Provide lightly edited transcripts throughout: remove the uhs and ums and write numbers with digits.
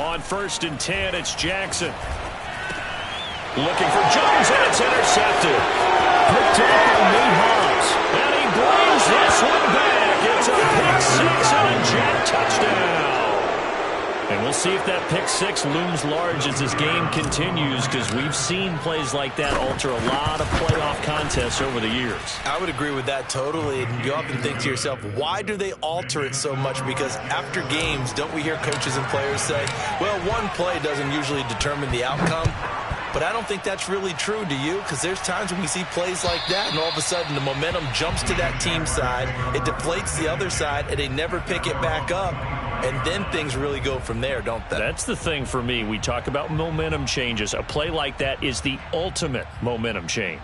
On 1st and 10, it's Jackson. Looking for Jones, and it's intercepted. Picked up by Nate Hobbs. And he brings this one back. It's a pick six and a Jet touchdown. And we'll see if that pick six looms large as this game continues, because we've seen plays like that alter a lot of playoff contests over the years. I would agree with that totally. And you often think to yourself, why do they alter it so much? Because after games, don't we hear coaches and players say, well, one play doesn't usually determine the outcome? But I don't think that's really true, do you? Because there's times when we see plays like that, and all of a sudden the momentum jumps to that team side, it deflates the other side, and they never pick it back up. And then things really go from there, don't they? That's the thing for me. We talk about momentum changes. A play like that is the ultimate momentum change.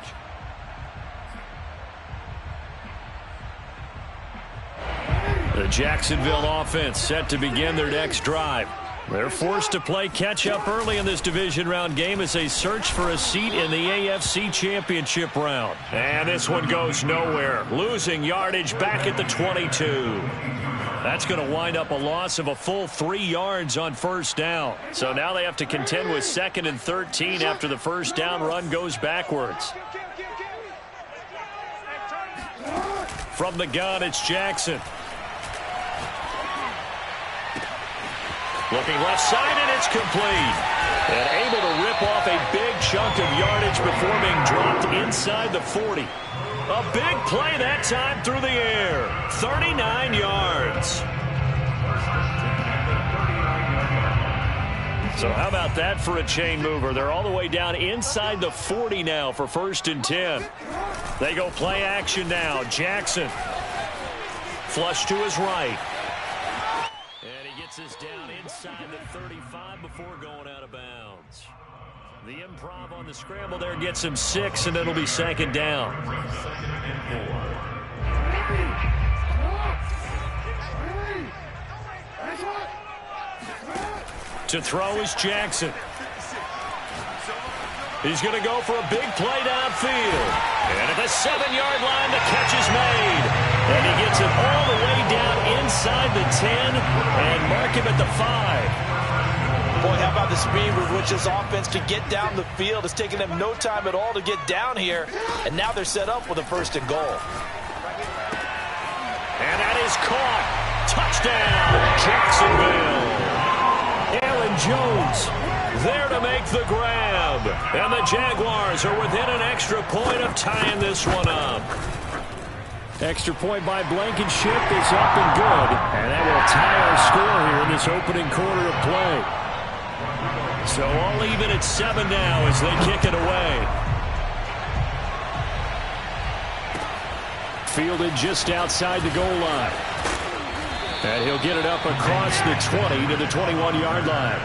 The Jacksonville offense set to begin their next drive. They're forced to play catch-up early in this division round game as they search for a seat in the AFC Championship round. And this one goes nowhere. Losing yardage back at the 22. That's going to wind up a loss of a full 3 yards on 1st down. So now they have to contend with 2nd and 13 after the 1st down run goes backwards. From the gun, it's Jackson. Looking left side, and it's complete. And able to rip off a big chunk of yardage before being dropped inside the 40. A big play that time through the air. 39 yards. So how about that for a chain mover? They're all the way down inside the 40 now for 1st and 10. They go play action now. Jackson. Flush to his right. And he gets this down inside the 35 before going out of bounds. The improv on the scramble there gets him 6, and it'll be 2nd down. To throw is Jackson. He's going to go for a big play downfield. And at the 7-yard line, the catch is made. And he gets it all the way down inside the 10 and mark him at the 5. Boy, how about the speed with which this offense can get down the field? It's taken them no time at all to get down here, and now they're set up with a 1st and goal. And that is caught. Touchdown, Jacksonville. Aaron Jones there to make the grab. And the Jaguars are within an extra point of tying this one up. Extra point by Blankenship is up and good. And that will tie our score here in this opening quarter of play. So all even at 7 now as they kick it away. Fielded just outside the goal line. And he'll get it up across the 20 to the 21-yard line.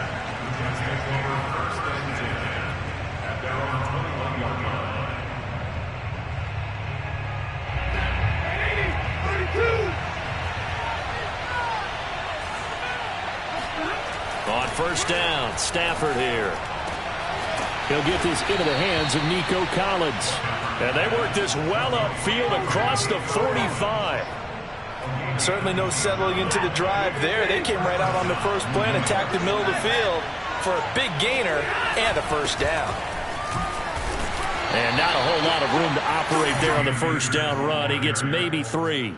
On 1st down, Stafford here. He'll get this into the hands of Nico Collins. And they work this well upfield across the 45. Certainly no settling into the drive there. They came right out on the first play and attacked the middle of the field for a big gainer and a 1st down. And not a whole lot of room to operate there on the 1st down run. He gets maybe 3.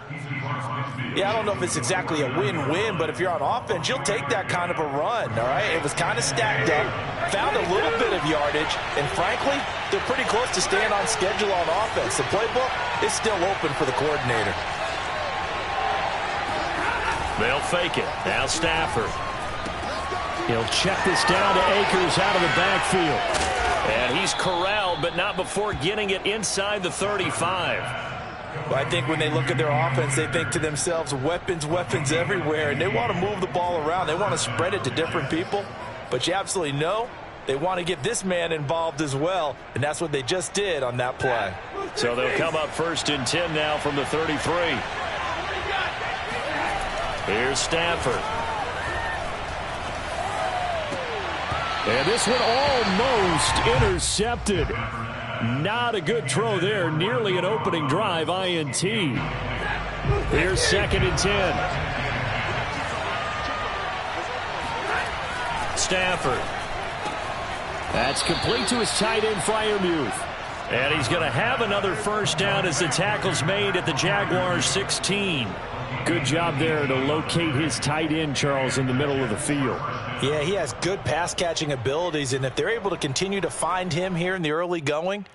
Yeah, I don't know if it's exactly a win-win, but if you're on offense, you'll take that kind of a run, all right? It was kind of stacked up, found a little bit of yardage, and frankly, they're pretty close to staying on schedule on offense. The playbook is still open for the coordinator. They'll fake it. Now Stafford. He'll check this down to Akers out of the backfield. And he's corralled, but not before getting it inside the 35. Well, I think when they look at their offense, they think to themselves, weapons, weapons everywhere, and they want to move the ball around. They want to spread it to different people, but you absolutely know they want to get this man involved as well, and that's what they just did on that play. So they'll come up 1st and 10 now from the 33. Here's Stafford. And this one almost intercepted. Not a good throw there. Nearly an opening drive INT. Here's 2nd and 10. Stafford. That's complete to his tight end, Freiermuth. And he's going to have another first down as the tackle's made at the Jaguars' 16. Good job there to locate his tight end, Charles, in the middle of the field. Yeah, he has good pass-catching abilities, and if they're able to continue to find him here in the early going,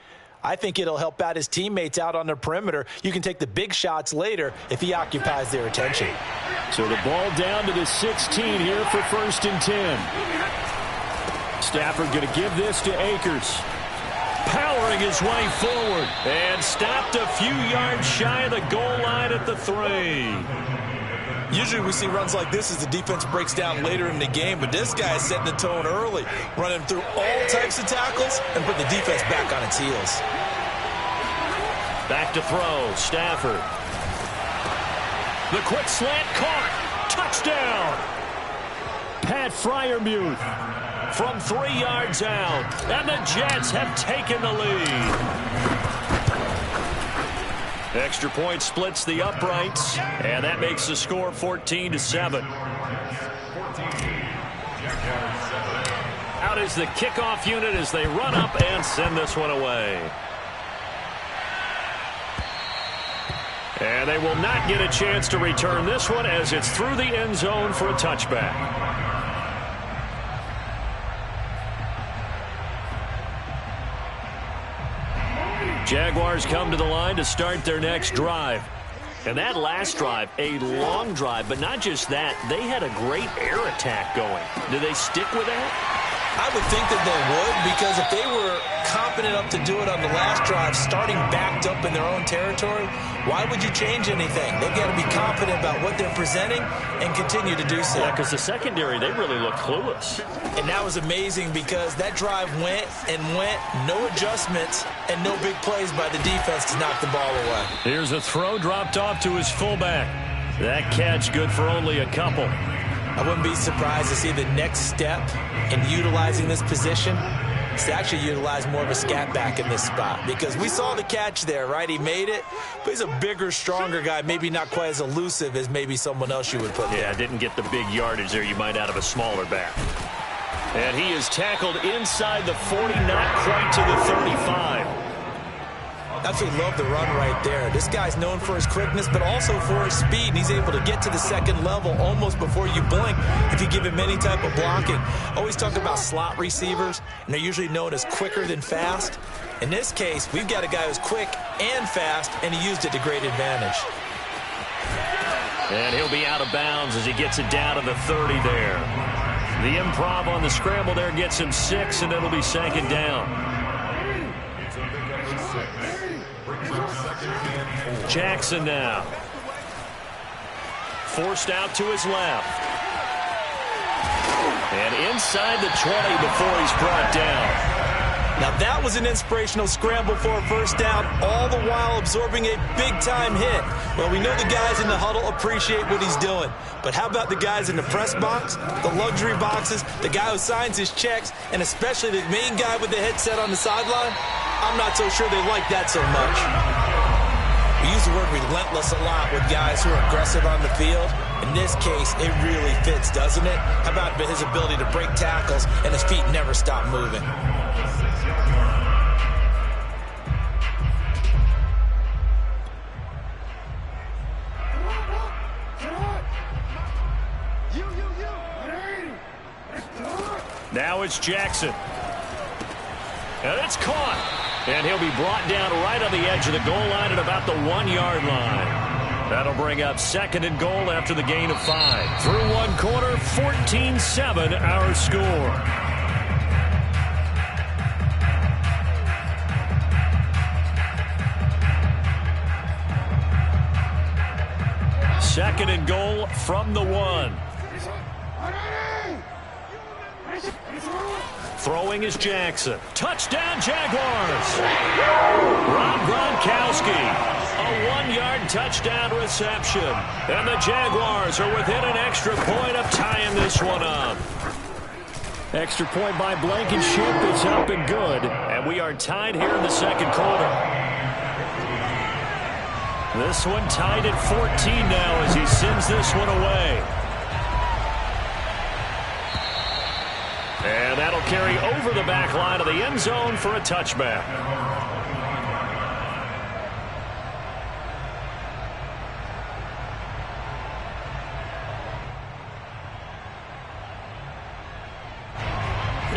I think it'll help out his teammates out on the perimeter. You can take the big shots later if he occupies their attention. So the ball down to the 16 here for 1st and 10. Stafford going to give this to Akers. Powering his way forward and stopped a few yards shy of the goal line at the 3. Usually we see runs like this as the defense breaks down later in the game, but this guy is setting the tone early, running through all types of tackles and put the defense back on its heels. Back to throw, Stafford. The quick slant caught. Touchdown. Pat Freiermuth from 3 yards out, and the Jets have taken the lead. Extra point splits the uprights, and that makes the score 14-7. Out is the kickoff unit as they run up and send this one away. And they will not get a chance to return this one as it's through the end zone for a touchback. Jaguars come to the line to start their next drive. And that last drive, a long drive, but not just that, they had a great air attack going. Do they stick with that? I would think that they would, because if they were confident enough to do it on the last drive, starting backed up in their own territory, why would you change anything? They've got to be confident about what they're presenting and continue to do so. Yeah, because the secondary, they really look clueless. And that was amazing because that drive went and went, no adjustments, and no big plays by the defense to knock the ball away. Here's a throw dropped off to his fullback. That catch good for only a couple. I wouldn't be surprised to see the next step in utilizing this position is to actually utilize more of a scat back in this spot, because we saw the catch there, right? He made it, but he's a bigger, stronger guy, maybe not quite as elusive as maybe someone else you would put there. Yeah, didn't get the big yardage there you might out of a smaller back. And he is tackled inside the 40, not quite to the 35. Absolutely love the run right there. This guy's known for his quickness, but also for his speed. And he's able to get to the second level almost before you blink if you give him any type of blocking. Always talk about slot receivers, and they're usually known as quicker than fast. In this case, we've got a guy who's quick and fast, and he used it to great advantage. And he'll be out of bounds as he gets it down to the 30 there. The improv on the scramble there gets him 6, and it'll be 2nd down. Jackson now. Forced out to his left. And inside the 20 before he's brought down. Now that was an inspirational scramble for a first down, all the while absorbing a big-time hit. Well, we know the guys in the huddle appreciate what he's doing. But how about the guys in the press box, the luxury boxes, the guy who signs his checks, and especially the main guy with the headset on the sideline? I'm not so sure they like that so much. We use the word relentless a lot with guys who are aggressive on the field. In this case, it really fits, doesn't it? How about his ability to break tackles and his feet never stop moving? Now it's Jackson. And it's caught. And he'll be brought down right on the edge of the goal line at about the 1-yard line. That'll bring up 2nd and goal after the gain of 5. Through one quarter, 14-7 our score. Second and goal from the 1. Throwing is Jackson. Touchdown, Jaguars. Rob Gronkowski. A 1-yard touchdown reception. And the Jaguars are within an extra point of tying this one up. Extra point by Blankenship is up and good. And we are tied here in the second quarter. This one tied at 14 now as he sends this one away. And that'll carry over the back line of the end zone for a touchback.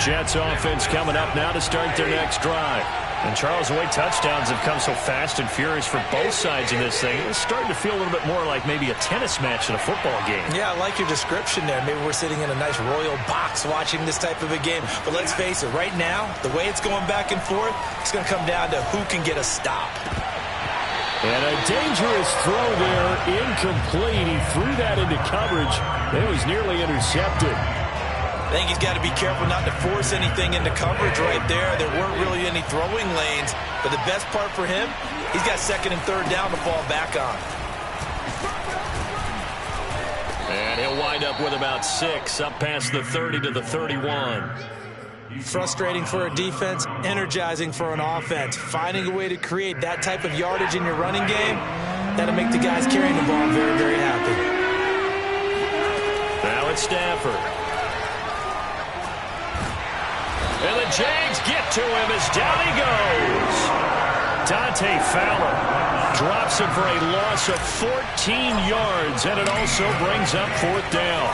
Jets offense coming up now to start their next drive. And Charles, the way touchdowns have come so fast and furious for both sides in this thing, it's starting to feel a little bit more like maybe a tennis match in a football game. Yeah, I like your description there. Maybe we're sitting in a nice royal box watching this type of a game. But let's face it, right now, the way it's going back and forth, it's going to come down to who can get a stop. And a dangerous throw there, incomplete. He threw that into coverage. It was nearly intercepted. I think he's got to be careful not to force anything into coverage right there. There weren't really any throwing lanes. But the best part for him, he's got second and third down to fall back on. And he'll wind up with about 6, up past the 30 to the 31. Frustrating for a defense, energizing for an offense. Finding a way to create that type of yardage in your running game, that'll make the guys carrying the ball very, very happy. Now it's Stafford. And the Jags get to him as down he goes. Dante Fowler drops him for a loss of 14 yards, and it also brings up 4th down.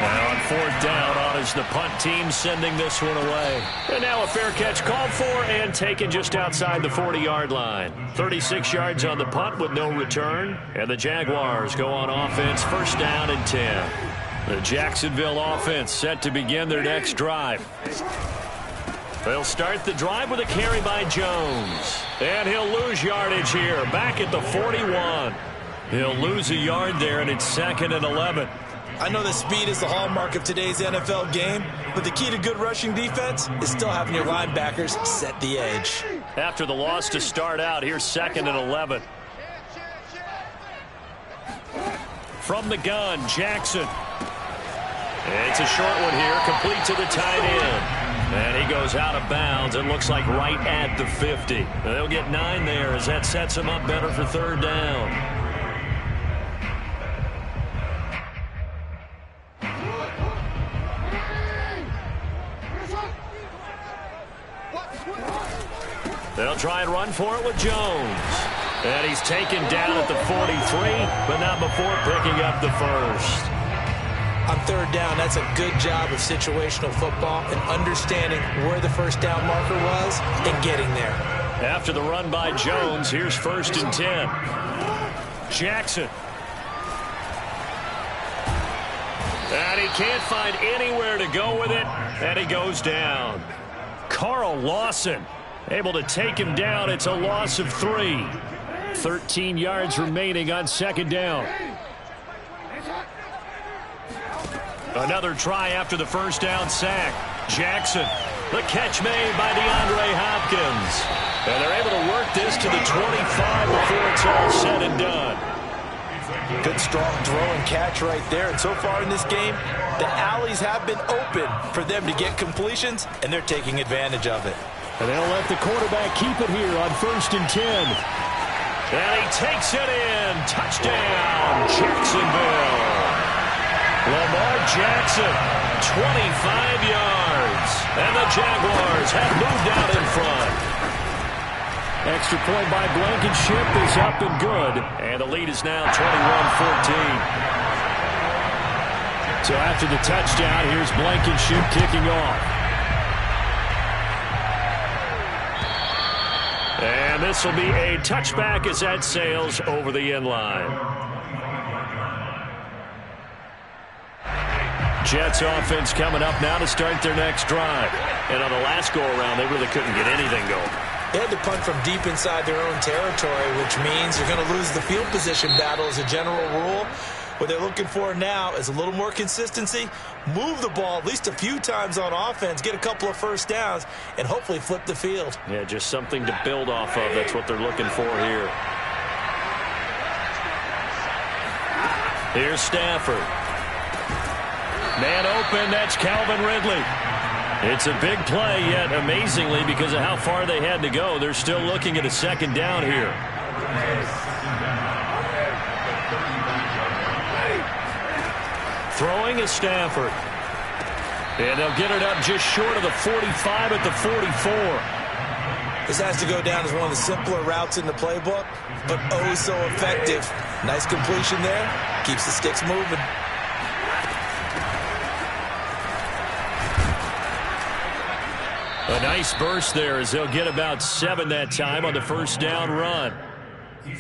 Now on 4th down, on is the punt team sending this one away. And now a fair catch called for and taken just outside the 40-yard line. 36 yards on the punt with no return. And the Jaguars go on offense, 1st down and 10. The Jacksonville offense set to begin their next drive. They'll start the drive with a carry by Jones. And he'll lose yardage here, back at the 41. He'll lose a yard there, and it's 2nd and 11. I know that speed is the hallmark of today's NFL game, but the key to good rushing defense is still having your linebackers set the edge. After the loss to start out, here's 2nd and 11. From the gun, Jackson. It's a short one here, complete to the tight end. And he goes out of bounds. It looks like right at the 50. They'll get 9 there as that sets him up better for 3rd down. They'll try and run for it with Jones. And he's taken down at the 43, but not before picking up the 1st. On 3rd down, that's a good job of situational football and understanding where the 1st down marker was and getting there. After the run by Jones, here's 1st and 10. Jackson. And he can't find anywhere to go with it, and he goes down. Carl Lawson able to take him down. It's a loss of 3. 13 yards remaining on 2nd down. Another try after the 1st down sack. Jackson, the catch made by DeAndre Hopkins. And they're able to work this to the 25 before it's all said and done. Good, strong throw and catch right there. And so far in this game, the alleys have been open for them to get completions, and they're taking advantage of it. And they'll let the quarterback keep it here on 1st and 10. And he takes it in. Touchdown, Jacksonville. Lamar Jackson, 25 yards. And the Jaguars have moved out in front. Extra point by Blankenship is up and good. And the lead is now 21-14. So after the touchdown, here's Blankenship kicking off. And this will be a touchback as that sails over the end line. Jets offense coming up now to start their next drive. And on the last go-around, they really couldn't get anything going. They had to punt from deep inside their own territory, which means you're going to lose the field position battle as a general rule. What they're looking for now is a little more consistency, move the ball at least a few times on offense, get a couple of 1st downs, and hopefully flip the field. Yeah, just something to build off of. That's what they're looking for here. Here's Stafford. Man open, that's Calvin Ridley. It's a big play, yet amazingly, because of how far they had to go, they're still looking at a 2nd down here. Throwing is Stafford. And they'll get it up just short of the 45 at the 44. This has to go down as one of the simpler routes in the playbook, but oh so effective. Nice completion there. Keeps the sticks moving. A nice burst there as they'll get about 7 that time on the first down run.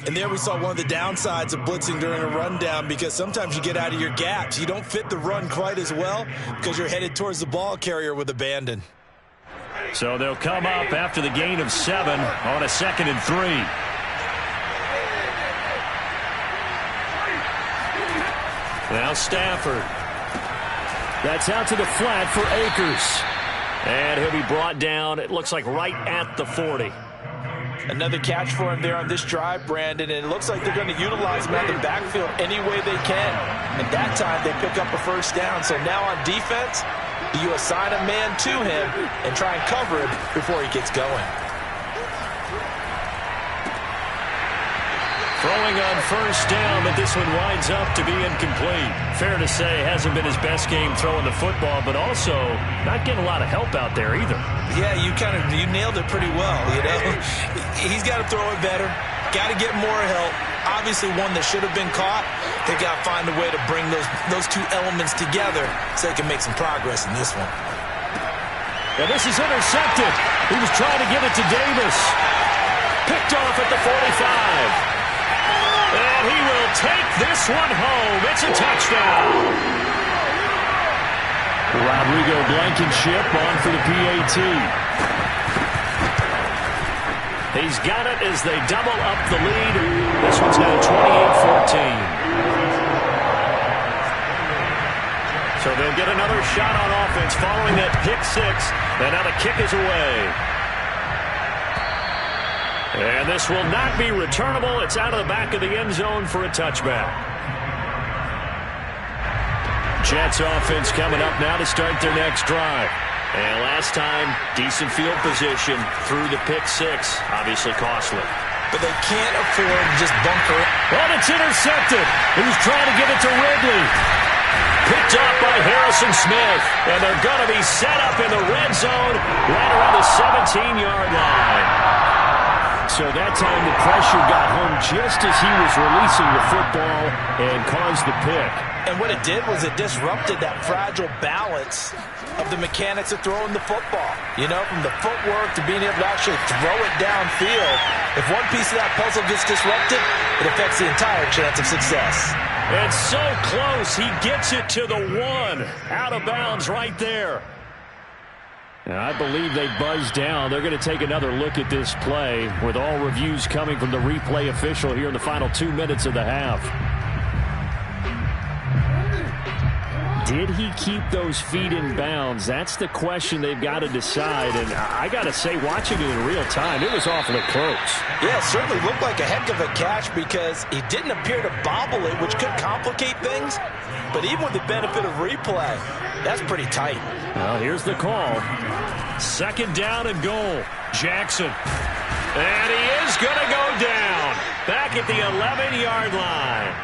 And there we saw one of the downsides of blitzing during a rundown, because sometimes you get out of your gaps. You don't fit the run quite as well because you're headed towards the ball carrier with abandon. So they'll come up after the gain of 7 on a 2nd and 3. Now Stafford. That's out to the flat for Akers. And he'll be brought down, it looks like, right at the 40. Another catch for him there on this drive, Brandon, and it looks like they're going to utilize him out of the backfield any way they can. And that time they pick up a first down. So now on defense, you assign a man to him and try and cover him before he gets going. Throwing on first down, but this one winds up to be incomplete. Fair to say, hasn't been his best game throwing the football, but also not getting a lot of help out there either. Yeah, you nailed it pretty well, you know. He's got to throw it better. Got to get more help. Obviously one that should have been caught. They got to find a way to bring those two elements together so they can make some progress in this one. Well, this is intercepted. He was trying to give it to Davis. Picked off at the 45. And he will take this one home. It's a touchdown. Rodrigo Blankenship on for the PAT. He's got it as they double up the lead. This one's now 28-14. So they'll get another shot on offense following that pick 6. And now the kick is away. And this will not be returnable. It's out of the back of the end zone for a touchback. Jets offense coming up now to start their next drive. And last time, decent field position through the pick 6. Obviously costly. But they can't afford to just bunker it. And it's intercepted. He was trying to give it to Ridley. Picked up by Harrison Smith. And they're going to be set up in the red zone right around the 17-yard line. So that time the pressure got home just as he was releasing the football and caused the pick. And what it did was it disrupted that fragile balance of the mechanics of throwing the football. You know, from the footwork to being able to actually throw it downfield. If one piece of that puzzle gets disrupted, it affects the entire chance of success. And so close, he gets it to the 1. Out of bounds right there. I believe they buzzed down. They're going to take another look at this play with all reviews coming from the replay official here in the final 2 minutes of the half. Did he keep those feet in bounds? That's the question they've got to decide. And I got to say, watching it in real time, it was awfully close. Yeah, it certainly looked like a heck of a catch because he didn't appear to bobble it, which could complicate things. But even with the benefit of replay, that's pretty tight. Well, here's the call. 2nd down and goal. Jackson. And he is going to go down. Back at the 11-yard line.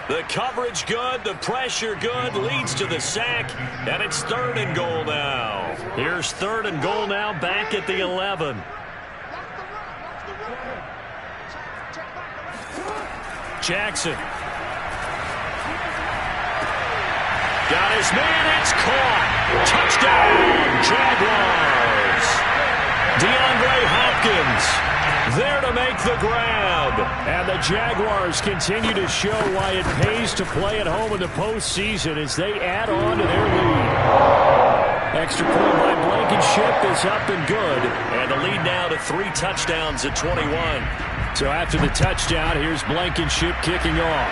The coverage good, the pressure good, leads to the sack, and it's 3rd and goal now. Here's 3rd and goal now, back at the 11. Jackson. Got his man, it's caught. Touchdown, Jaguars. DeAndre Hopkins there to make the grab. And the Jaguars continue to show why it pays to play at home in the postseason as they add on to their lead. Extra point by Blankenship is up and good. And the lead now to 3 touchdowns at 21. So after the touchdown, here's Blankenship kicking off.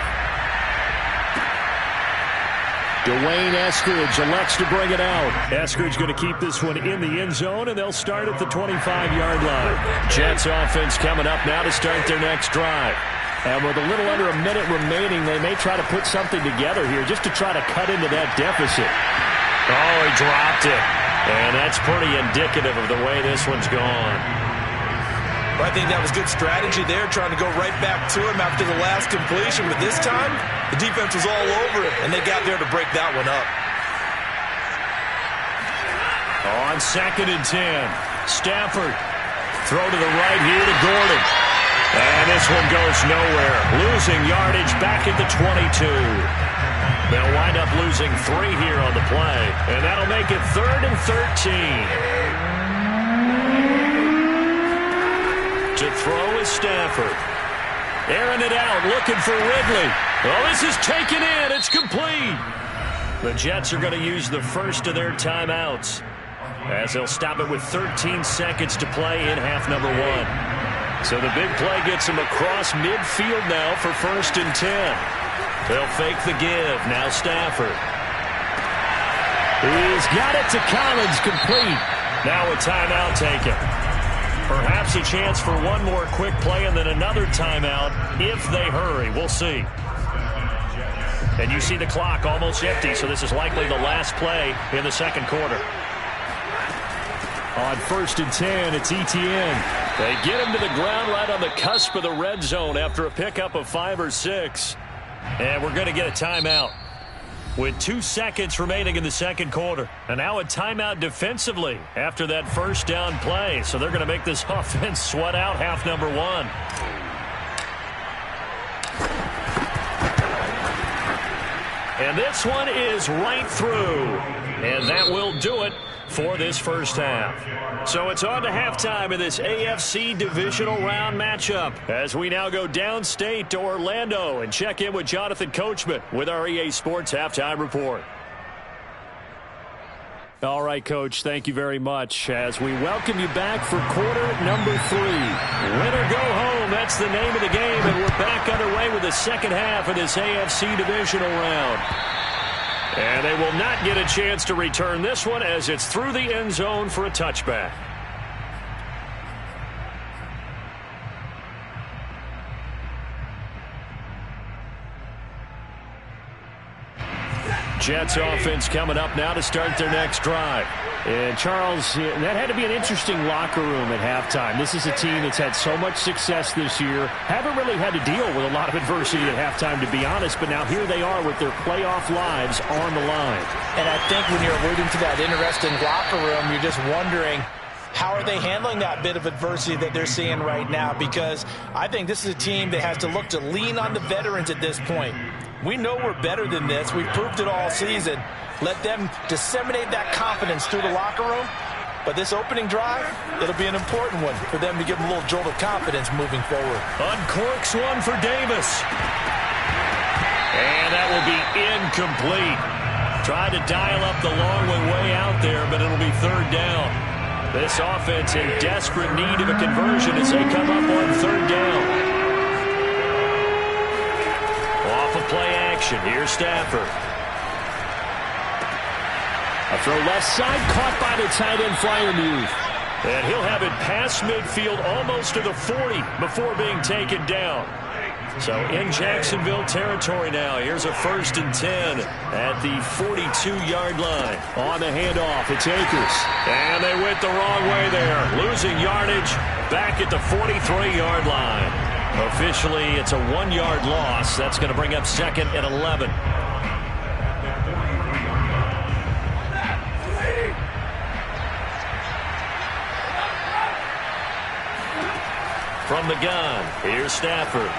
Dwayne Eskridge elects to bring it out. Eskridge going to keep this one in the end zone, and they'll start at the 25-yard line. Jets offense coming up now to start their next drive. And with a little under a minute remaining, they may try to put something together here just to try to cut into that deficit. Oh, he dropped it. And that's pretty indicative of the way this one's gone. Well, I think that was good strategy there, trying to go right back to him after the last completion. But this time, the defense was all over it, and they got there to break that one up. On 2nd and 10, Stafford. Throw to the right here to Gordon. And this one goes nowhere. Losing yardage back at the 22. They'll wind up losing 3 here on the play. And that'll make it 3rd and 13. To throw is Stafford. Airing it out, looking for Ridley. Well, this is taken in. It's complete. The Jets are going to use the first of their timeouts, as they'll stop it with 13 seconds to play in half number 1. So the big play gets him across midfield now for 1st and 10. They'll fake the give. Now Stafford. He's got it to Collins, complete. Now a timeout taken. Perhaps a chance for one more quick play and then another timeout if they hurry. We'll see. And you see the clock almost empty, so this is likely the last play in the second quarter. On 1st and 10, it's Etienne. They get him to the ground right on the cusp of the red zone after a pickup of 5 or 6. And we're going to get a timeout with 2 seconds remaining in the second quarter. And now a timeout defensively after that first down play. So they're going to make this offense sweat out half number 1. And this one is right through. And that will do it for this first half. So it's on to halftime in this AFC divisional round matchup as we now go downstate to Orlando and check in with Jonathan Coachman with our EA Sports Halftime Report. All right, Coach, thank you very much as we welcome you back for quarter number 3. Win or go home, that's the name of the game, and we're back underway with the second half of this AFC divisional round. And they will not get a chance to return this one as it's through the end zone for a touchback. Jets offense coming up now to start their next drive. And Charles, that had to be an interesting locker room at halftime. This is a team that's had so much success this year. Haven't really had to deal with a lot of adversity at halftime, to be honest. But now here they are with their playoff lives on the line. And I think when you're alluding to that interesting locker room, you're just wondering, how are they handling that bit of adversity that they're seeing right now? Because I think this is a team that has to look to lean on the veterans at this point. We know we're better than this. We've proved it all season. Let them disseminate that confidence through the locker room. But this opening drive, it'll be an important one for them to give them a little jolt of confidence moving forward. Uncorks one for Davis. And that will be incomplete. Tried to dial up the long way out there, but it'll be 3rd down. This offense in desperate need of a conversion as they come up on 3rd down. Off of play action, here's Stafford. A throw left side, caught by the tight end Freiermuth. And he'll have it past midfield almost to the 40 before being taken down. So in Jacksonville territory now. Here's a 1st and 10 at the 42-yard line. On the handoff, it's Akers. And they went the wrong way there. Losing yardage back at the 43-yard line. Officially, it's a 1-yard loss. That's going to bring up 2nd and 11. From the gun, here's Stafford.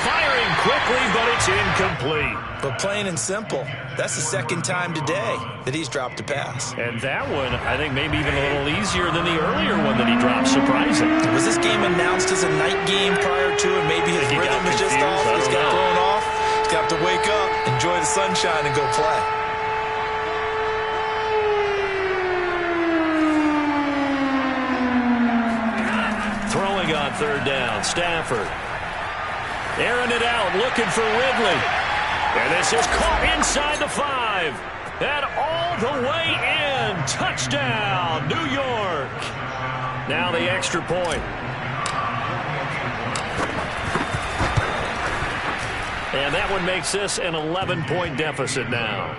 Firing quickly, but it's incomplete. But plain and simple, that's the 2nd time today that he's dropped a pass. And that one, I think, maybe even a little easier than the earlier one that he dropped. Surprising. Was this game announced as a night game prior to, and maybe his rhythm was just off? He's got thrown off. He's got to wake up, enjoy the sunshine, and go play. Throwing on 3rd down, Stafford. Airing it out, looking for Ridley. And this is caught inside the 5. And all the way in. Touchdown, New York. Now the extra point. And that one makes this an 11-point deficit now.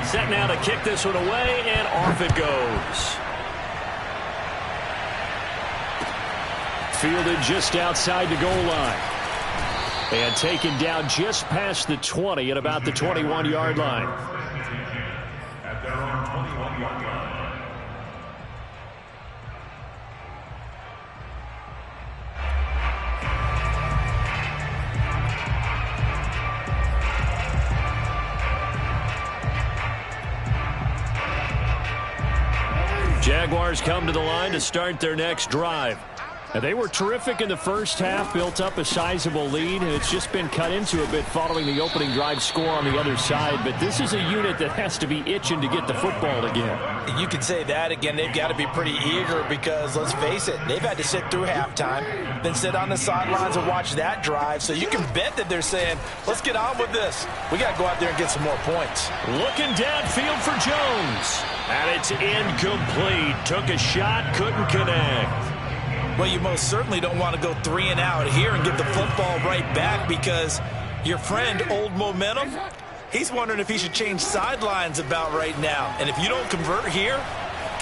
Set now to kick this one away, and off it goes. Fielded just outside the goal line. And taken down just past the 20 at about the 21-yard line. At their own 21-yard line. Jaguars come to the line to start their next drive. And they were terrific in the first half, built up a sizable lead, and it's just been cut into a bit following the opening drive score on the other side. But this is a unit that has to be itching to get the football again. You can say that again. They've got to be pretty eager because, let's face it, they've had to sit through halftime, then sit on the sidelines and watch that drive. So you can bet that they're saying, let's get on with this. We got to go out there and get some more points. Looking downfield for Jones. And it's incomplete. Took a shot, couldn't connect. Well, you most certainly don't want to go 3 and out here and give the football right back because your friend, Old Momentum, he's wondering if he should change sidelines about right now. And if you don't convert here,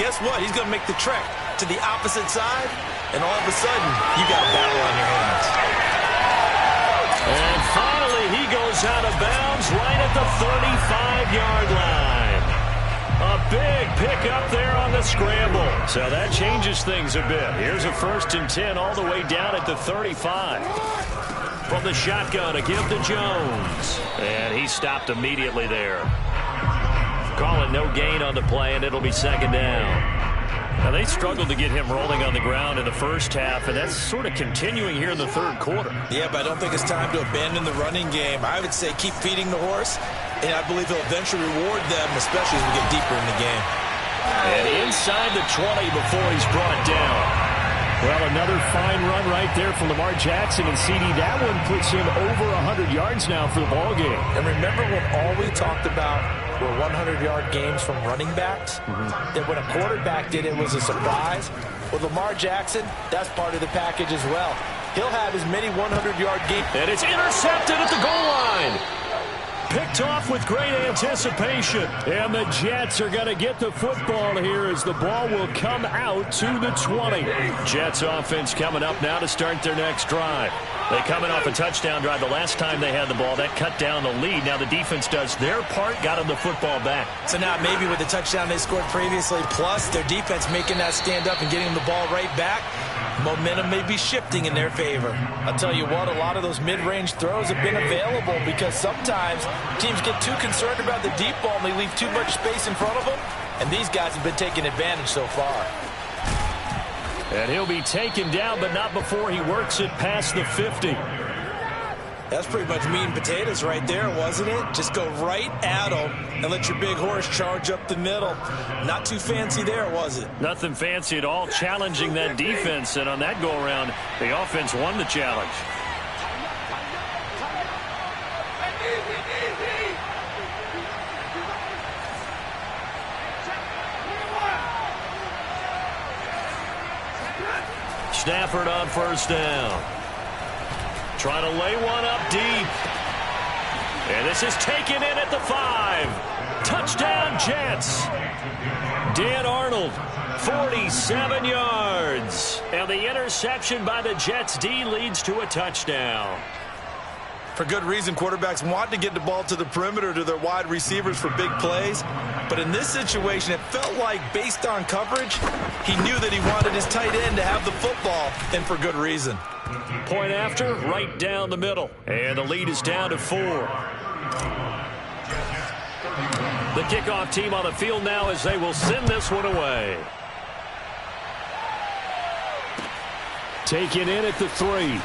guess what? He's going to make the trek to the opposite side, and all of a sudden, you got a battle on your hands. And finally, he goes out of bounds right at the 35-yard line. A big pickup there on the scramble. So that changes things a bit. Here's a 1st and 10 all the way down at the 35. From the shotgun, a give to Jones. And he stopped immediately there. Call it no gain on the play, and it'll be 2nd down. Now, they struggled to get him rolling on the ground in the first half, and that's sort of continuing here in the 3rd quarter. Yeah, but I don't think it's time to abandon the running game. I would say keep feeding the horse, and I believe he'll eventually reward them, especially as we get deeper in the game. And inside the 20 before he's brought down. Well, another fine run right there from Lamar Jackson and CD. That one puts him over 100 yards now for the ball game. And remember when all we talked about were 100-yard games from running backs? That when a quarterback did it was a surprise. With Lamar Jackson, that's part of the package as well. He'll have as many 100-yard games. And it's intercepted at the goal line. Picked off with great anticipation. And the Jets are going to get the football here as the ball will come out to the 20. Jets offense coming up now to start their next drive. They coming off a touchdown drive the last time they had the ball. That cut down the lead. Now the defense does their part, got them the football back. So now maybe with the touchdown they scored previously, plus their defense making that stand up and getting the ball right back, momentum may be shifting in their favor. I'll tell you what, a lot of those mid-range throws have been available because sometimes teams get too concerned about the deep ball and they leave too much space in front of them, and these guys have been taking advantage so far. And he'll be taken down, but not before he works it past the 50. That's pretty much meat and potatoes right there, wasn't it? Just go right at him and let your big horse charge up the middle. Not too fancy there, was it? Nothing fancy at all, challenging that defense. And on that go-around, the offense won the challenge. Stafford on 1st down. Trying to lay one up deep. And this is taken in at the 5. Touchdown, Jets. Dan Arnold, 47 yards. And the interception by the Jets D leads to a touchdown. For good reason, quarterbacks want to get the ball to the perimeter to their wide receivers for big plays. But in this situation, it felt like based on coverage, he knew that he wanted his tight end to have the football, and for good reason. Point after, right down the middle. And the lead is down to 4. The kickoff team on the field now as they will send this one away. Taken in at the 3.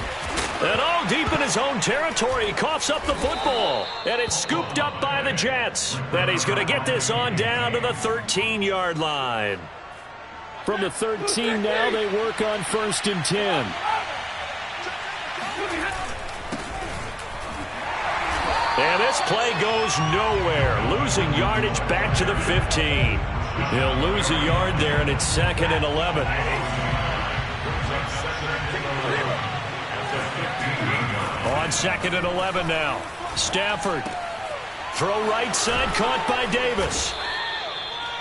And all deep in his own territory, he coughs up the football. And it's scooped up by the Jets. And he's going to get this on down to the 13-yard line. From the 13 now, they work on 1st and 10. And this play goes nowhere. Losing yardage back to the 15. He'll lose a yard there, and it's 2nd and 11. On 2nd and 11 now. Stafford. Throw right side, caught by Davis.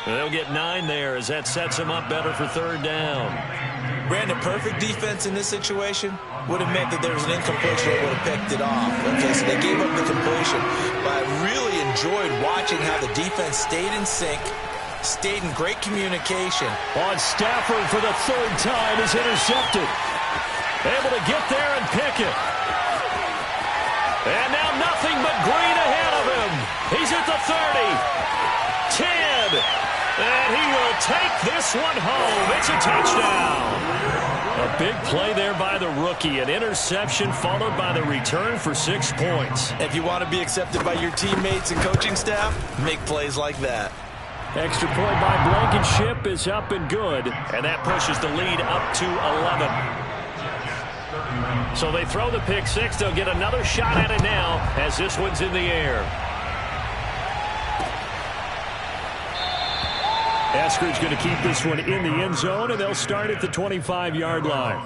They'll get 9 there as that sets him up better for 3rd down. Brandon, perfect defense in this situation would have meant that there was an incompletion that would have picked it off. Okay, so they gave up the completion. But I really enjoyed watching how the defense stayed in sync, stayed in great communication. On Stafford for the third time is intercepted. Able to get there and pick it. And now nothing but green ahead of him. He's at the 30. 10. And he will take this one home. It's a touchdown. A big play there by the rookie. An interception followed by the return for 6 points. If you want to be accepted by your teammates and coaching staff, make plays like that. Extra point by Blankenship is up and good. And that pushes the lead up to 11. So they throw the pick six. They'll get another shot at it now as this one's in the air. Eskridge going to keep this one in the end zone, and they'll start at the 25-yard line.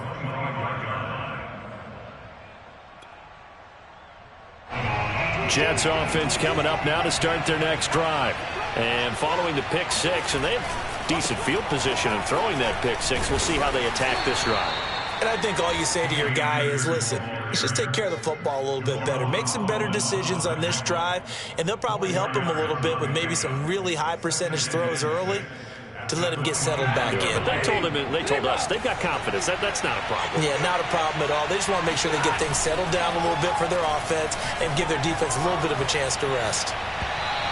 Jets offense coming up now to start their next drive. And following the pick six, and they have decent field position in throwing that pick six. We'll see how they attack this drive. And I think all you say to your guy is, listen, let's just take care of the football a little bit better. Make some better decisions on this drive, and they'll probably help him a little bit with maybe some really high percentage throws early to let him get settled back in. But they told us they've got confidence. That's not a problem. Yeah, not a problem at all. They just want to make sure they get things settled down a little bit for their offense and give their defense a little bit of a chance to rest.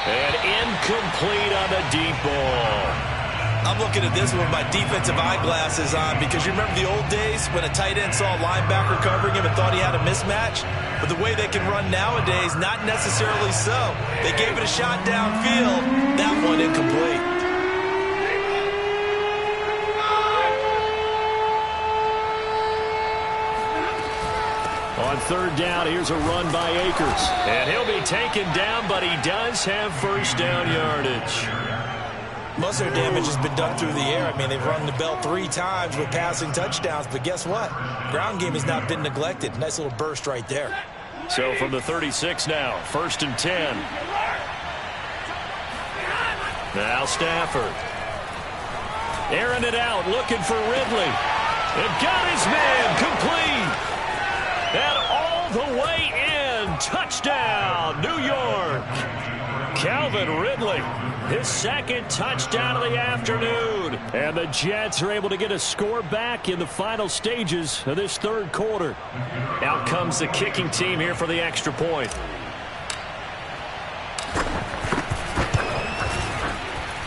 And incomplete on the deep ball. I'm looking at this with my defensive eyeglasses on because you remember the old days when a tight end saw a linebacker covering him and thought he had a mismatch? But the way they can run nowadays, not necessarily so. They gave it a shot downfield. That one incomplete. On third down, here's a run by Akers. And he'll be taken down, but he does have first down yardage. Most of their damage has been done through the air. I mean, they've rung the bell 3 times with passing touchdowns, but guess what? Ground game has not been neglected. Nice little burst right there. So from the 36 now, 1st and 10. Now Stafford. Airing it out, looking for Ridley. And got his man complete. And all the way in. Touchdown, New York. Calvin Ridley, his second touchdown of the afternoon. And the Jets are able to get a score back in the final stages of this third quarter. Out comes the kicking team here for the extra point.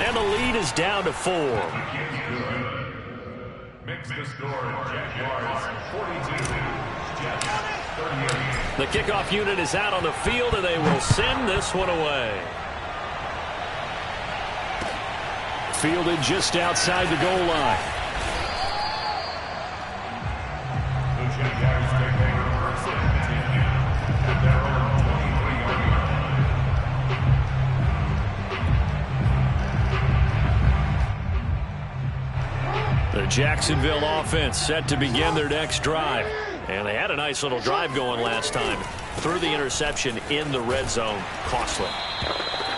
And the lead is down to 4. Makes the score Jaguars 42. Jets 38. The kickoff unit is out on the field, and they will send this one away. Fielded just outside the goal line. The Jaguars take over first and 10 at their own 23-yard line. The Jacksonville offense set to begin their next drive. And they had a nice little drive going last time. Threw the interception in the red zone. Costly.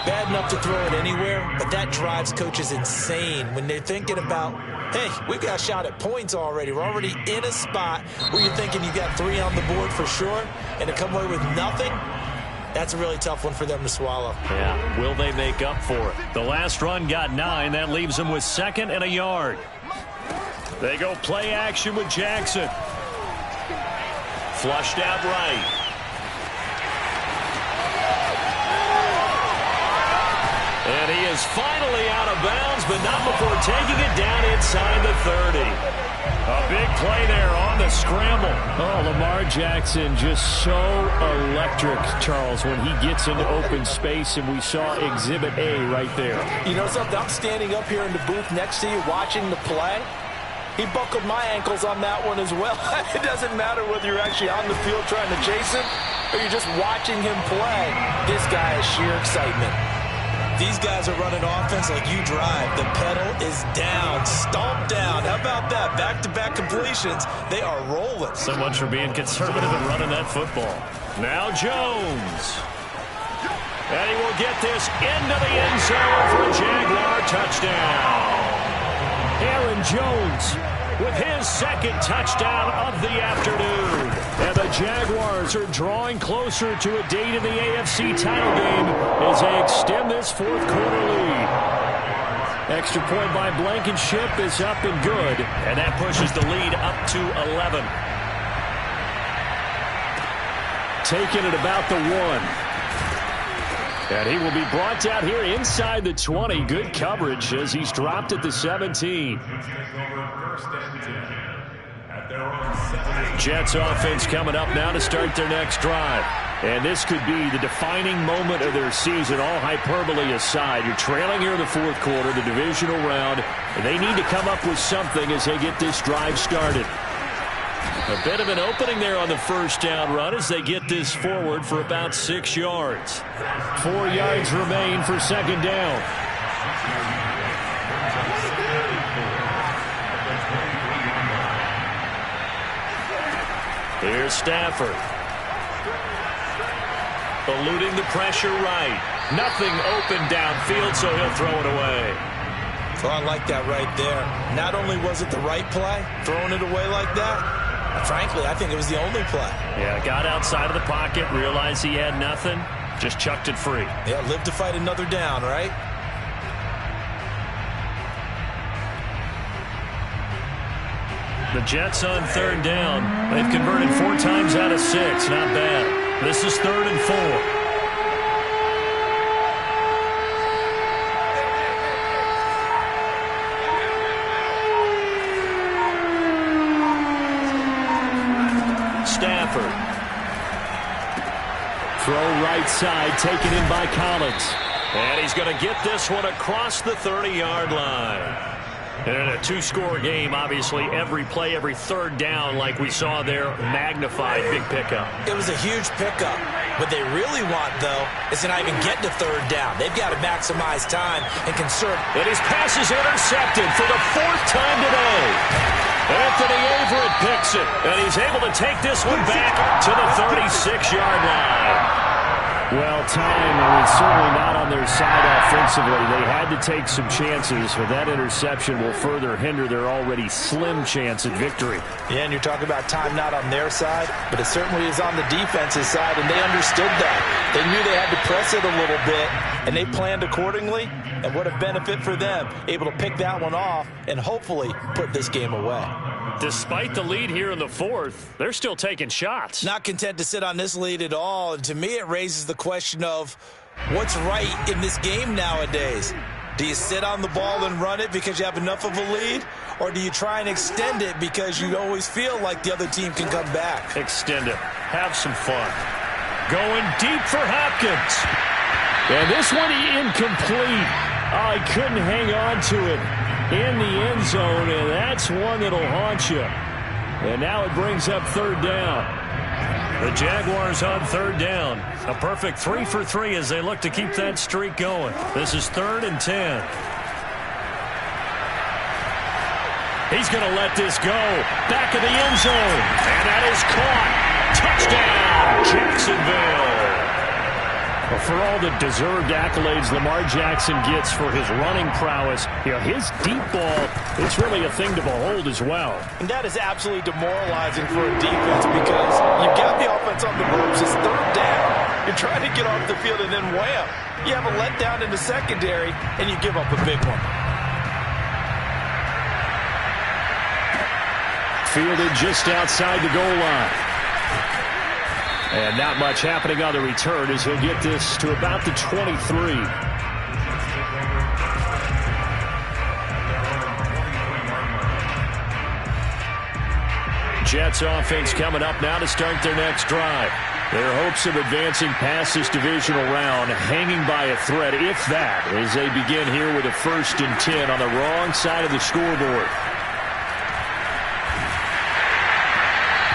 Bad enough to throw it anywhere, but that drives coaches insane when they're thinking about, hey, we've got a shot at points already. We're already in a spot where you're thinking you've got 3 on the board for sure, and to come away with nothing, that's a really tough one for them to swallow. Yeah, will they make up for it? The last run got 9. That leaves them with 2nd and a yard. They go play action with Jackson. Flushed out right. And he is finally out of bounds, but not before taking it down inside the 30. A big play there on the scramble. Oh, Lamar Jackson just so electric, Charles, when he gets into open space, and we saw Exhibit A right there. You know something? I'm standing up here in the booth next to you watching the play. He buckled my ankles on that one as well. It doesn't matter whether you're actually on the field trying to chase him or you're just watching him play. This guy is sheer excitement. These guys are running offense like you drive. The pedal is down, stomped down. How about that? Back-to-back completions. They are rolling. So much for being conservative and running that football. Now Jones. And he will get this into the end zone for a Jaguar touchdown. Aaron Jones with his his second touchdown of the afternoon. And the Jaguars are drawing closer to a date in the AFC title game as they extend this fourth quarter lead. Extra point by Blankenship is up and good, and that pushes the lead up to 11. Taking it about the 1. And he will be brought down here inside the 20. Good coverage as he's dropped at the 17. Jets offense coming up now to start their next drive. And this could be the defining moment of their season, all hyperbole aside. You're trailing here in the fourth quarter, the divisional round. And they need to come up with something as they get this drive started. A bit of an opening there on the first down run as they get this forward for about 6 yards. 4 yards remain for second down. Here's Stafford. Eluding the pressure right. Nothing open downfield, so he'll throw it away. So I like that right there. Not only was it the right play, throwing it away like that, frankly, I think it was the only play. Yeah, got outside of the pocket, realized he had nothing, just chucked it free. Yeah, live to fight another down, right? The Jets on third down. They've converted 4 times out of 6. Not bad. This is 3rd and 4. Stafford. Throw right side, taken in by Collins. And he's going to get this one across the 30-yard line. And in a 2-score game, obviously, every play, every third down, like we saw there, magnified big pickup. It was a huge pickup. What they really want, though, is to not even get to third down. They've got to maximize time and conserve. And his pass is intercepted for the 4th time today. Anthony Averett picks it, and he's able to take this one back to the 36-yard line. Well, time was certainly not on their side offensively. They had to take some chances, but that interception will further hinder their already slim chance at victory. Yeah, and you're talking about time not on their side, but it certainly is on the defense's side, and they understood that. They knew they had to press it a little bit, and they planned accordingly, and what a benefit for them, able to pick that one off and hopefully put this game away. Despite the lead here in the 4th, they're still taking shots. Not content to sit on this lead at all. And to me, it raises the question of what's right in this game nowadays. Do you sit on the ball and run it because you have enough of a lead? Or do you try and extend it because you always feel like the other team can come back? Extend it. Have some fun. Going deep for Hopkins. And this one incomplete. Oh, he couldn't hang on to it in the end zone, and that's one that'll haunt you. And now it brings up third down. The Jaguars on third down. A perfect 3 for 3 as they look to keep that streak going. This is 3rd and 10. He's going to let this go. Back of the end zone. And that is caught. Touchdown, Jacksonville. Well, for all the deserved accolades Lamar Jackson gets for his running prowess, his deep ball, it's really a thing to behold as well. And that is absolutely demoralizing for a defense because you've got the offense on the ropes. It's third down. You're trying to get off the field and then wham. You have a letdown in the secondary and you give up a big one. Fielded just outside the goal line. And not much happening on the return as he'll get this to about the 23. Jets offense coming up now to start their next drive. Their hopes of advancing past this divisional round hanging by a thread, if that, as they begin here with a 1st and 10 on the wrong side of the scoreboard.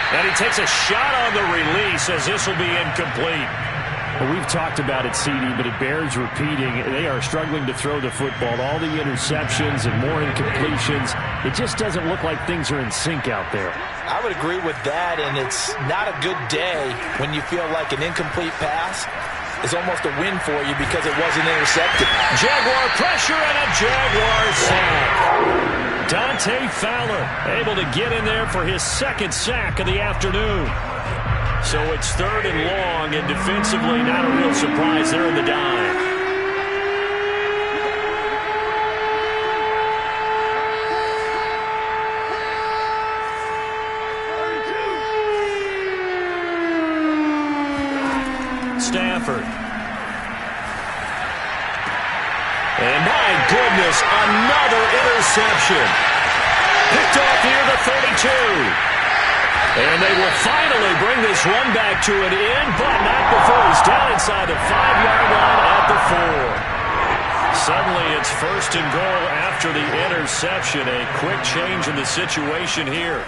And he takes a shot on the release as this will be incomplete. Well, we've talked about it, CD, but it bears repeating. They are struggling to throw the football. All the interceptions and more incompletions. It just doesn't look like things are in sync out there. I would agree with that, and it's not a good day when you feel like an incomplete pass is almost a win for you because it wasn't intercepted. Jaguar pressure and a Jaguar sack. Dante Fowler able to get in there for his second sack of the afternoon. So it's 3rd and long, and defensively not a real surprise there in the dive. Stafford. And my goodness, another interception. Picked off near the 32. And they will finally bring this run back to an end, but not before he's down inside the 5-yard line at the 4. Suddenly it's 1st and goal after the interception. A quick change in the situation here.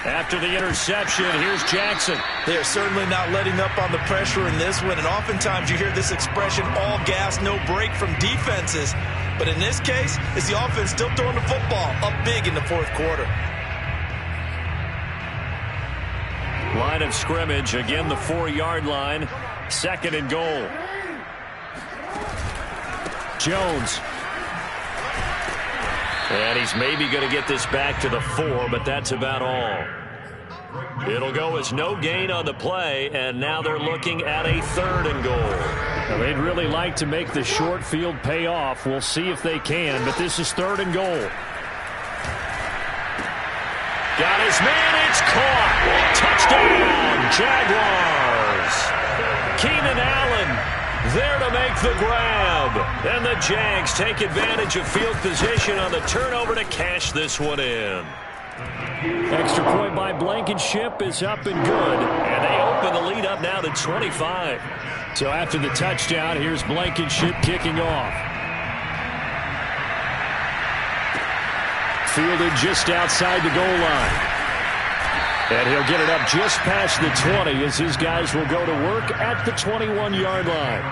After the interception, here's Jackson. They are certainly not letting up on the pressure in this one, and oftentimes you hear this expression, all gas, no break from defenses. But in this case, it's the offense still throwing the football up big in the 4th quarter. Line of scrimmage, again the 4-yard line, 2nd and goal. Jones. And he's maybe going to get this back to the 4, but that's about all. It'll go as no gain on the play, and now they're looking at a 3rd and goal. Now, they'd really like to make the short field pay off. We'll see if they can, but this is 3rd and goal. Got his man, it's caught. Touchdown, Jaguars. Keenan Allen there to make the grab. And the Jags take advantage of field position on the turnover to cash this one in. Extra point by Blankenship is up and good. And they open the lead up now to 25. So after the touchdown, here's Blankenship kicking off. Fielded just outside the goal line. And he'll get it up just past the 20 as his guys will go to work at the 21-yard line.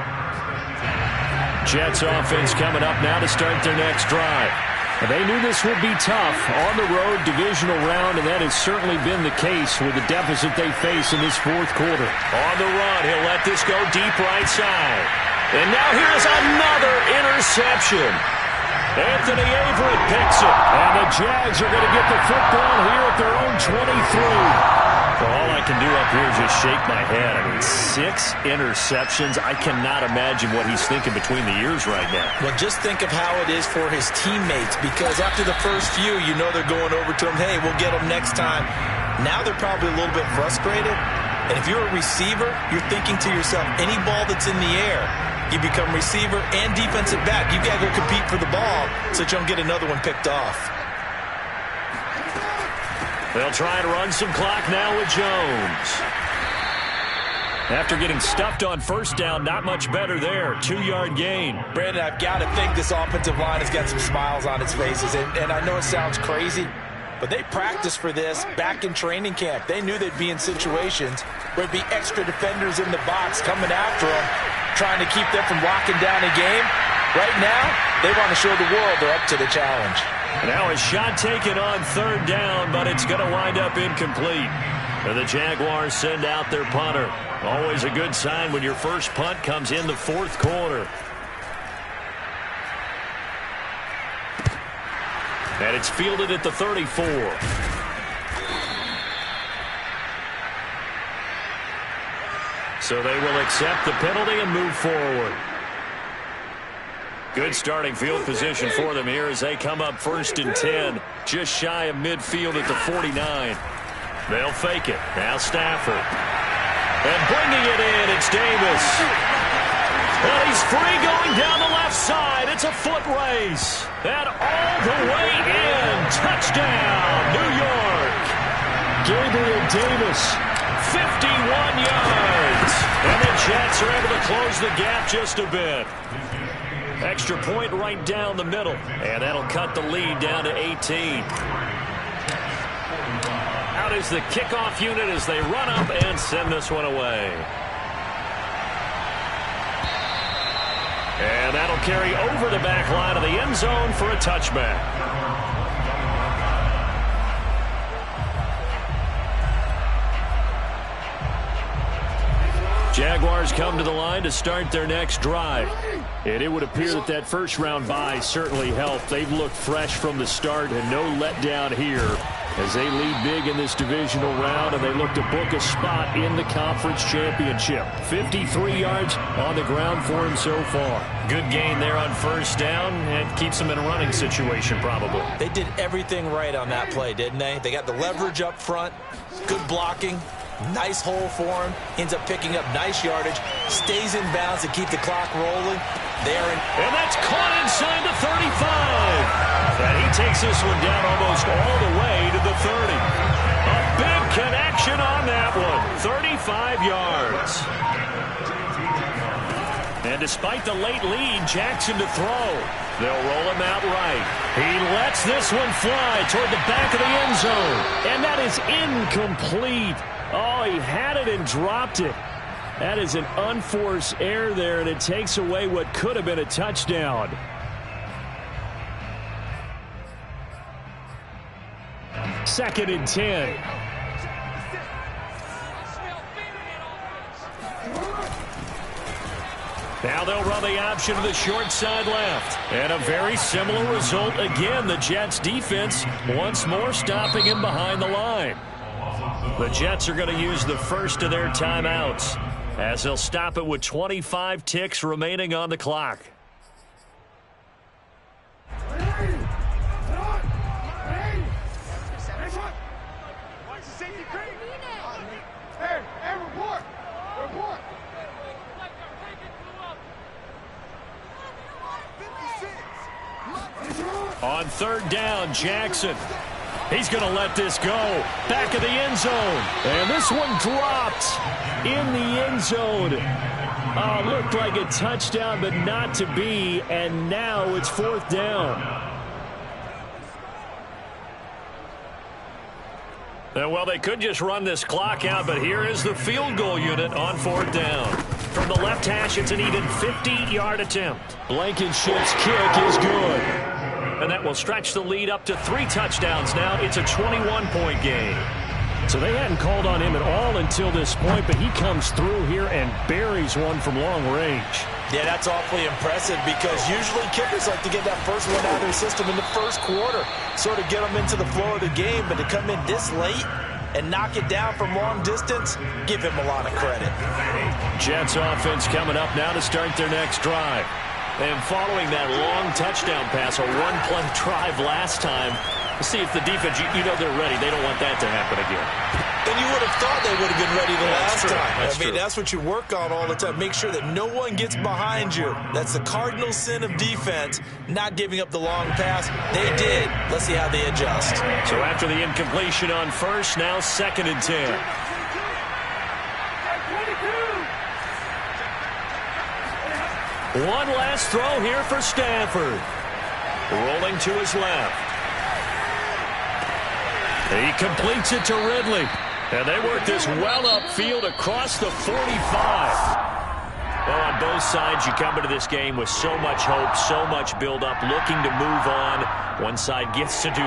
Jets offense coming up now to start their next drive. And they knew this would be tough on the road divisional round, and that has certainly been the case with the deficit they face in this 4th quarter. On the run, he'll let this go deep right side. And now here's another interception. Anthony Averett picks it, and the Jags are going to get the football here at their own 23. Well, all I can do up here is just shake my head. I mean, 6 interceptions. I cannot imagine what he's thinking between the ears right now. Well, just think of how it is for his teammates, because after the first few, you know they're going over to him, hey, we'll get him next time. Now they're probably a little bit frustrated. And if you're a receiver, you're thinking to yourself, any ball that's in the air, you become receiver and defensive back. You've got to go compete for the ball so that you don't get another one picked off. They'll try and run some clock now with Jones. After getting stuffed on 1st down, not much better there. 2-yard gain. Brandon, I've got to think this offensive line has got some smiles on its faces. And I know it sounds crazy, but they practiced for this back in training camp. They knew they'd be in situations where there'd be extra defenders in the box coming after them, trying to keep them from locking down a game. Right now, they want to show the world they're up to the challenge. Now a shot taken on 3rd down, but it's going to wind up incomplete. And the Jaguars send out their punter. Always a good sign when your first punt comes in the 4th quarter. And it's fielded at the 34. So they will accept the penalty and move forward. Good starting field position for them here as they come up 1st and 10, just shy of midfield at the 49. They'll fake it. Now Stafford. And bringing it in, it's Davis. And he's free going down the left side. It's a foot race. And all the way in. Touchdown, New York. Gabriel Davis, 51 yards. And the Jets are able to close the gap just a bit. Extra point right down the middle. And that'll cut the lead down to 18. Out is the kickoff unit as they run up and send this one away. And that'll carry over the back line of the end zone for a touchback. Jaguars come to the line to start their next drive. And it would appear that that first-round bye certainly helped. They've looked fresh from the start and no letdown here as they lead big in this divisional round, and they look to book a spot in the conference championship. 53 yards on the ground for him so far. Good gain there on first down, and keeps them in a running situation probably. They did everything right on that play, didn't they? They got the leverage up front, good blocking, nice hole for him, ends up picking up nice yardage, stays in bounds to keep the clock rolling. And that's caught inside the 35. And he takes this one down almost all the way to the 30. A big connection on that one. 35 yards. And despite the late lead, Jackson to throw. They'll roll him out right. He lets this one fly toward the back of the end zone. And that is incomplete. Oh, he had it and dropped it. That is an unforced error there, and it takes away what could have been a touchdown. Second and 10. Now they'll run the option to the short side left. And a very similar result again. The Jets defense once more stopping him behind the line. The Jets are going to use the first of their timeouts as they'll stop it with 25 ticks remaining on the clock. On third down, Jackson. He's going to let this go. Back of the end zone. And this one dropped in the end zone. Looked like a touchdown, but not to be. And now it's fourth down. Well, they could just run this clock out, but here is the field goal unit on fourth down. From the left hash, it's an even 50-yard attempt. Blankenship's kick is good. And that will stretch the lead up to 3 touchdowns now. It's a 21-point game. So they hadn't called on him at all until this point, but he comes through here and buries one from long range. Yeah, that's awfully impressive because usually kickers like to get that first one out of their system in the first quarter, sort of get them into the flow of the game, but to come in this late and knock it down from long distance, give him a lot of credit. Jets offense coming up now to start their next drive. And following that long touchdown pass, a one-play drive last time, see if the defense, you know they're ready. They don't want that to happen again. And you would have thought they would have been ready the last time. That's I mean, true. that's what you work on all the time. Make sure that no one gets behind you. That's the cardinal sin of defense, not giving up the long pass. They did. Let's see how they adjust. So after the incompletion on first, now second and 10. One last throw here for Stafford. Rolling to his left. He completes it to Ridley. And they work this well upfield across the 45. Well, on both sides, you come into this game with so much hope, so much build-up, looking to move on. One side gets to do that.